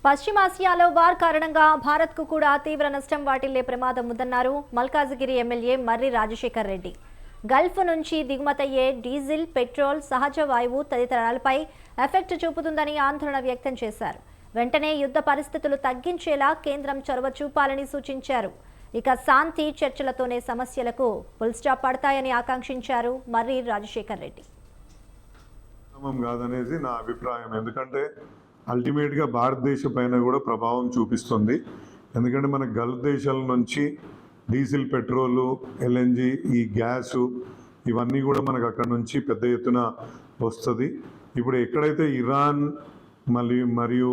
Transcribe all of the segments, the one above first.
పశ్చిమాసియాలో వార్ కారణంగా భారత్కు కూడా తీవ్ర నష్టం వాటిల్లే ప్రమాదం ఉందన్నారు మల్కాజిగిరి ఎమ్మెల్యే మర్రి రాజశేఖర్ రెడ్డి. గల్ఫ్ నుంచి దిగుమతయ్యే డీజిల్, పెట్రోల్, సహజ వాయువు తదితరాలపై ఎఫెక్ట్ చూపుతుందని ఆందోళన వ్యక్తం చేశారు. వెంటనే యుద్ధ పరిస్థితులు తగ్గించేలా కేంద్రం చొరవ చూపాలని సూచించారు. ఇక శాంతి చర్చలతోనే సమస్యలకు ఫుల్ స్టాప్ పడతాయని ఆకాంక్షించారు మర్రి రాజశేఖర్ రెడ్డి. కాదనేది నా అభిప్రాయం. ఎందుకంటే అల్టిమేట్గా భారతదేశం పైన కూడా ప్రభావం చూపిస్తుంది. ఎందుకంటే మన గల్ఫ్ దేశాల నుంచి డీజిల్, పెట్రోలు, ఎల్ఎన్జి, ఈ గ్యాసు ఇవన్నీ కూడా మనకు అక్కడ నుంచి పెద్ద ఎత్తున వస్తుంది. ఇప్పుడు ఎక్కడైతే ఇరాన్ మరియు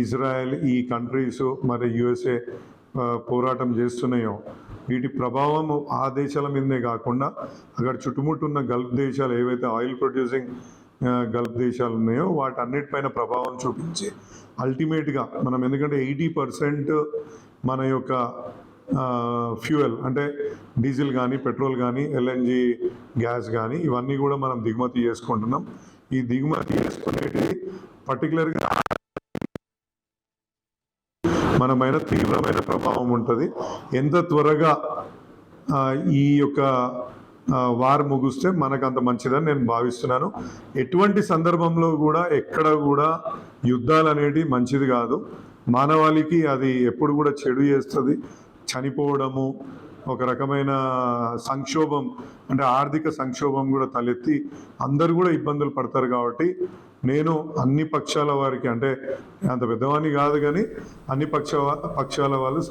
ఇజ్రాయెల్ ఈ కంట్రీస్ మరి యుఎస్ఏ పోరాటం చేస్తున్నాయో వీటి ప్రభావం ఆ దేశాల మీదనే కాకుండా అక్కడ చుట్టుముట్టున్న గల్ఫ్ దేశాలు ఏవైతే ఆయిల్ ప్రొడ్యూసింగ్ గల్ఫ్ దేశాలు ఉన్నాయో వాటన్నిటిపైన ప్రభావం చూపించి అల్టిమేట్గా మనం, ఎందుకంటే 80% మన యొక్క ఫ్యూయల్ అంటే డీజిల్ కానీ, పెట్రోల్ కానీ, ఎల్ఎన్జి గ్యాస్ కానీ ఇవన్నీ కూడా మనం దిగుమతి చేసుకుంటున్నాం. ఈ దిగుమతి చేసుకునేది పర్టికులర్గా మన పైన తీవ్రమైన ప్రభావం ఉంటుంది. ఎంత త్వరగా ఈ యొక్క వార్ ముగిస్తే మనకు అంత మంచిదని నేను భావిస్తున్నాను. ఎటువంటి సందర్భంలో కూడా ఎక్కడ కూడా యుద్ధాలు అనేది మంచిది కాదు. మానవాళికి అది ఎప్పుడు కూడా చెడు చేస్తుంది. చనిపోవడము, ఒక రకమైన సంక్షోభం అంటే ఆర్థిక సంక్షోభం కూడా తలెత్తి అందరు కూడా ఇబ్బందులు పడతారు. కాబట్టి నేను అన్ని పక్షాల వారికి, అంటే అంత పెద్దవాడిని కాదు కానీ అన్ని పక్షాల వాళ్ళు